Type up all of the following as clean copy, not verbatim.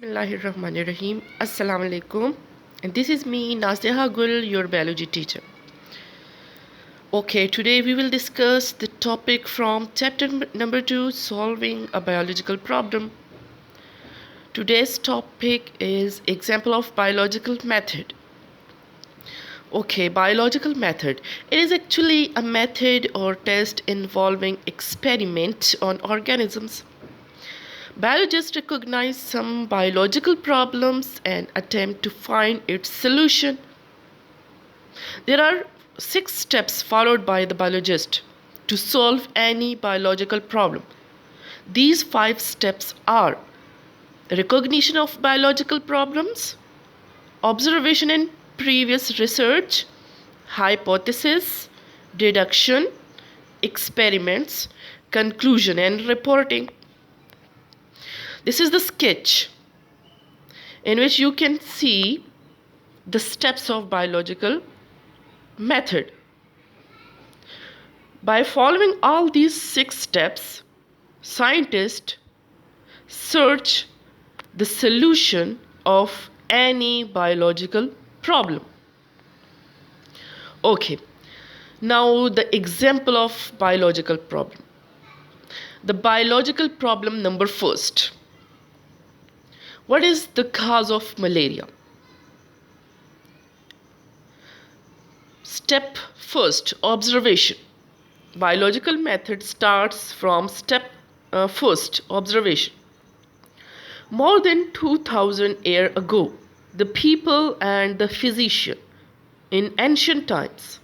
Bismillahirrahmanirrahim. Assalamu alaikum. And this is me, Naziha Gul, your biology teacher. Okay, today we will discuss the topic from chapter number 2, solving a biological problem. Today's topic is example of biological method. Okay, biological method. It is actually a method or test involving experiment on organisms. Biologists recognize some biological problems and attempt to find its solution. There are 6 steps followed by the biologist to solve any biological problem. These 5 steps are recognition of biological problems, observation and previous research, hypothesis, deduction, experiments, conclusion and reporting. This is the sketch in which you can see the steps of biological method. By following all these 6 steps, scientists search the solution of any biological problem. Okay, now the example of biological problem. The biological problem number first. What is the cause of malaria? Step first, observation. Biological method starts from step first, observation. More than 2000 years ago, the people and the physician in ancient times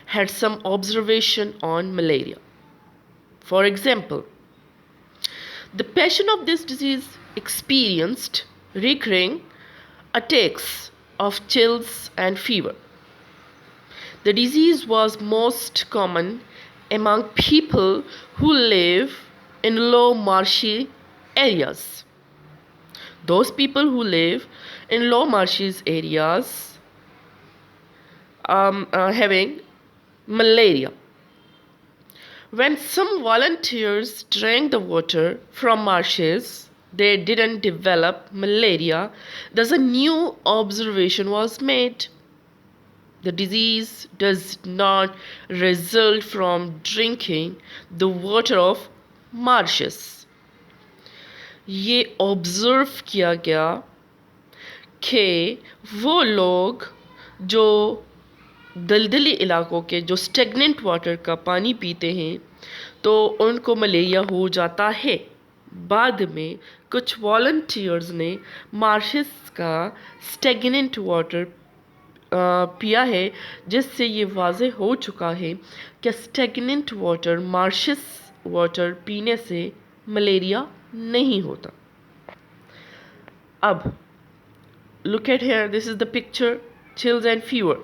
had some observation on malaria. For example, the patient of this disease experienced recurring attacks of chills and fever. The disease was most common among people who live in low marshy areas. Those people who live in low marshy areas having malaria. When some volunteers drank the water from marshes, they didn't develop malaria. Thus, a new observation was made. The disease does not result from drinking the water of marshes. ये observe किया गया कि वो लोग जो दलदली इलाकों के जो स्टेगनेंट वाटर का पानी पीते हैं तो उनको मलेरिया हो जाता है. बाद में कुछ वॉलंटियर्स ने मार्शेस का स्टेगनेंट वाटर पिया है जिससे ये वाज़ेह हो चुका है कि स्टेगनेंट वाटर मार्शेस वाटर पीने से मलेरिया नहीं होता. अब look at here, this is the picture, chills and fever.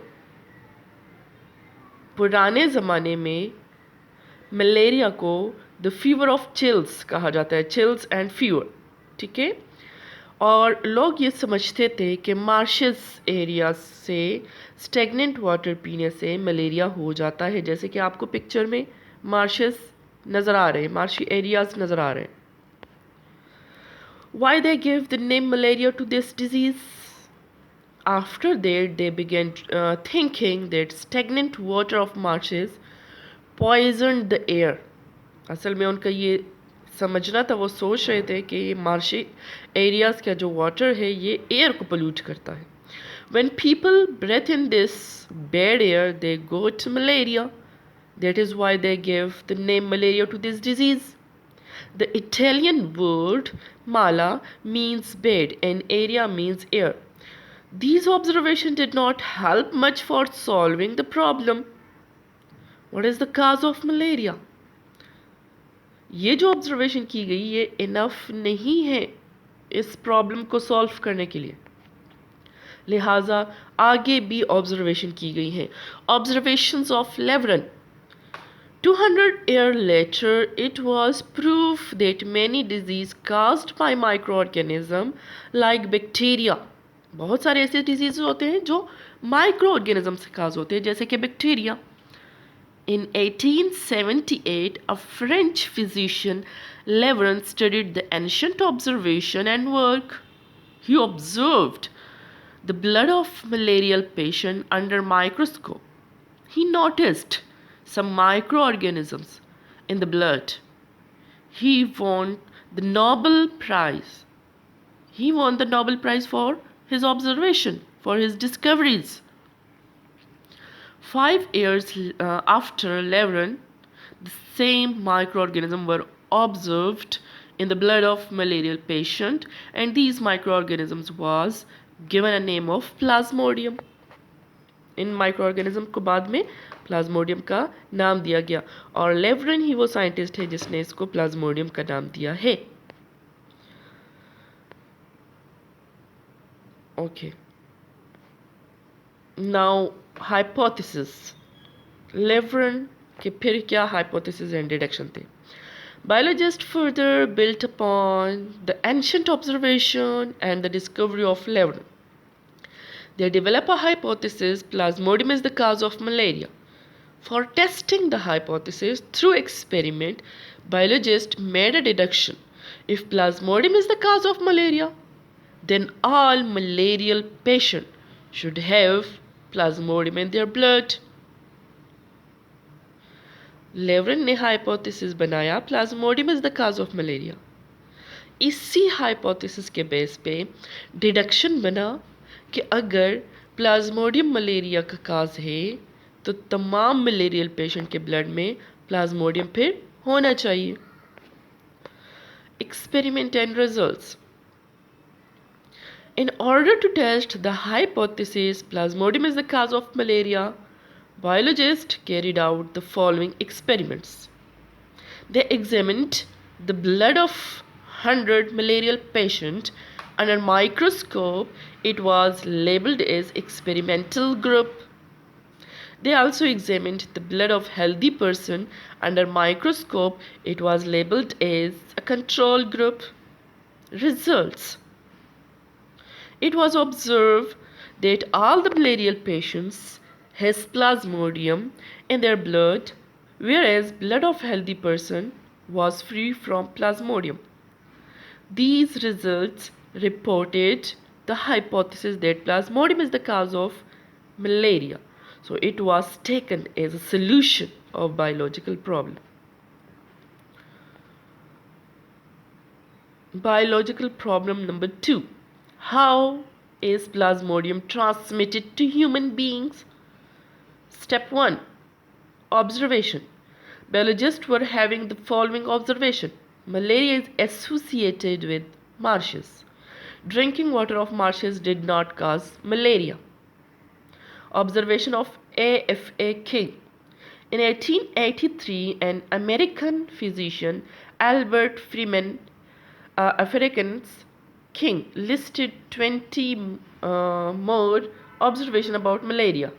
पुराने ज़माने में मलेरिया को द फीवर ऑफ चिल्स कहा जाता है, चिल्स एंड फीवर. ठीक है, और लोग ये समझते थे कि मार्शेस एरिया से स्टेगनेंट वाटर पीने से मलेरिया हो जाता है. जैसे कि आपको पिक्चर में मार्शेस नज़र आ रहे हैं, मार्शी एरियाज नज़र आ रहे हैं. Why they give the name malaria to this disease? After that, they began thinking that stagnant water of marshes poisoned the air. असल में उनका ये समझना था, वो सोच रहे थे कि ये मार्शी एरियाज़ का जो वाटर है ये एयर को पोल्यूट करता है. When people breathe in this bad air, they got malaria. That is why they give the name malaria to this disease. The Italian word mala means bad and area means air. These observations did not help much for solving the problem. What is the cause of malaria? ये जो observation की गई ये enough नहीं है इस problem को solve करने के लिए, लिहाजा आगे भी ऑब्जर्वेशन की गई हैं. ऑब्जर्वेशंस ऑफ लेवरन. 200 years later, it was proved that many diseases caused by microorganisms like bacteria. बहुत सारे ऐसे डिजीज होते हैं जो माइक्रो ऑर्गेनिज्म से काज होते हैं, जैसे कि bacteria. In 1878, a French physician, Leveron, studied the ancient observation and work. He observed the blood of malarial patient under microscope. He noticed some microorganisms in the blood. He won the Nobel Prize. He won the Nobel Prize for his observation, for his discoveries. 5 years after Levrin, the same microorganisms were observed in the blood of malarial patient, and these microorganisms was given a name of Plasmodium. In microorganism को बाद में Plasmodium का नाम दिया गया और लेवरिन ही वो scientist है जिसने इसको प्लाज्मोडियम का नाम दिया है. Okay, now hypothesis. लेवरिन के फिर क्या हाइपोथेसिस एंड डिडक्शन थे. Biologists further built upon the ancient observation and the discovery of Levrin. They develop a hypothesis Plasmodium is the cause of malaria. For testing the hypothesis through experiment, biologists made a deduction. If Plasmodium is the cause of malaria, then all malarial patients should have Plasmodium in their blood. लेवरिन ने hypothesis बनाया Plasmodium is the cause of malaria. इसी hypothesis के base पे deduction बना कि अगर Plasmodium malaria का काज है तो तमाम मलेरियल पेशेंट के ब्लड में प्लाज्मोडियम फिर होना चाहिए. Experiment and results. In order to test the hypothesis Plasmodium is the cause of malaria, biologists carried out the following experiments. They examined the blood of 100 malarial patients under microscope. It was labeled as experimental group. They also examined the blood of healthy person under microscope. It was labeled as a control group. Results. It was observed that all the malarial patients has Plasmodium in their blood, whereas blood of healthy person was free from Plasmodium. These results reported the hypothesis that Plasmodium is the cause of malaria. So it was taken as a solution of biological problem. Biological problem number 2. How is Plasmodium transmitted to human beings? Step 1. Observation. Biologists were having the following observation. Malaria is associated with marshes. Drinking water of marshes did not cause malaria. Observation of A.F.A. King. In 1883, an American physician, Albert Freeman Africans King, listed 20 more observations about malaria.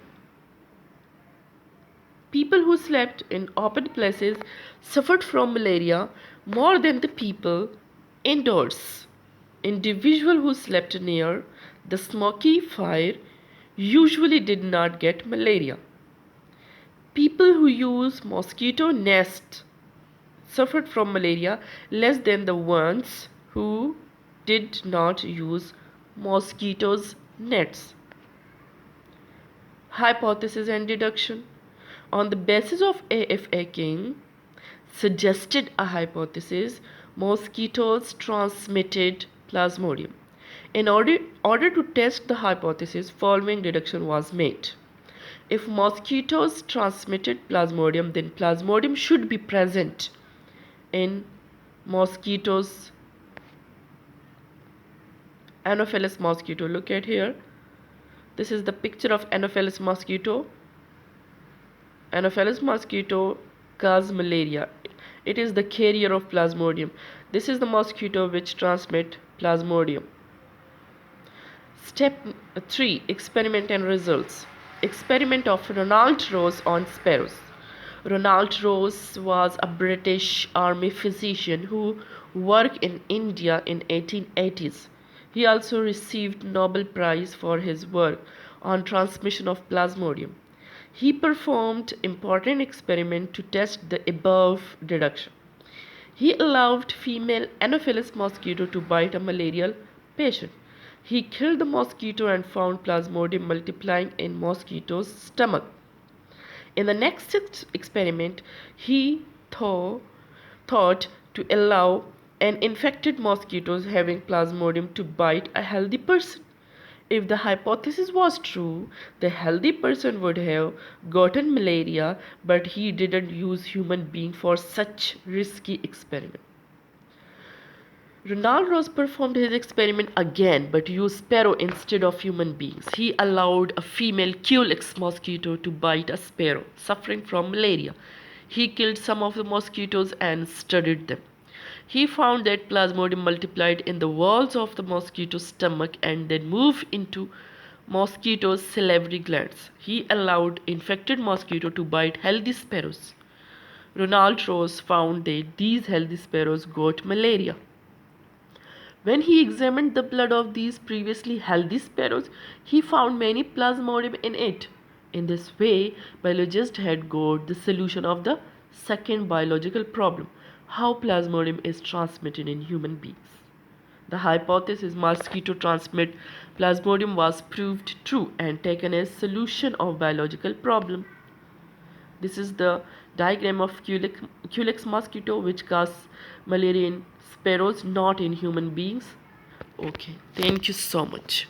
People who slept in open places suffered from malaria more than the people indoors. Individuals who slept near the smoky fire usually did not get malaria. People who use mosquito nests suffered from malaria less than the ones who did not use mosquitoes nets. Hypothesis and deduction. On the basis of A.F.A. King suggested a hypothesis, mosquitoes transmitted Plasmodium. In order to test the hypothesis, following deduction was made. If mosquitoes transmitted Plasmodium, then Plasmodium should be present in mosquitoes. Anopheles mosquito. Look at here. This is the picture of Anopheles mosquito. Anopheles mosquito causes malaria. It is the carrier of Plasmodium. This is the mosquito which transmit Plasmodium. Step 3. Experiment and results. Experiment of Ronald Rose on sparrows. Ronald Rose was a British army physician who worked in India in 1880s. He also received Nobel Prize for his work on transmission of Plasmodium. He performed important experiment to test the above deduction. He allowed female Anopheles mosquito to bite a malarial patient. He killed the mosquito and found Plasmodium multiplying in mosquito's stomach. In the next experiment, he thought to allow an infected mosquito having Plasmodium to bite a healthy person. If the hypothesis was true, the healthy person would have gotten malaria, but he didn't use human being for such risky experiment. Ronald performed his experiment again but used sparrow instead of human beings. He allowed a female Culex mosquito to bite a sparrow suffering from malaria. He killed some of the mosquitoes and studied them. He found that Plasmodium multiplied in the walls of the mosquito's stomach and then moved into mosquitoes' salivary glands. He allowed infected mosquito to bite healthy sparrows. Ronald found that these healthy sparrows got malaria. When he examined the blood of these previously healthy sparrows, he found many Plasmodium in it. In this way, biologists had got the solution of the second biological problem: how Plasmodium is transmitted in human beings. The hypothesis mosquito transmit Plasmodium was proved true and taken as solution of biological problem. This is the diagram of Culex mosquito which causes malaria in sparrows, not in human beings. Okay, thank you so much.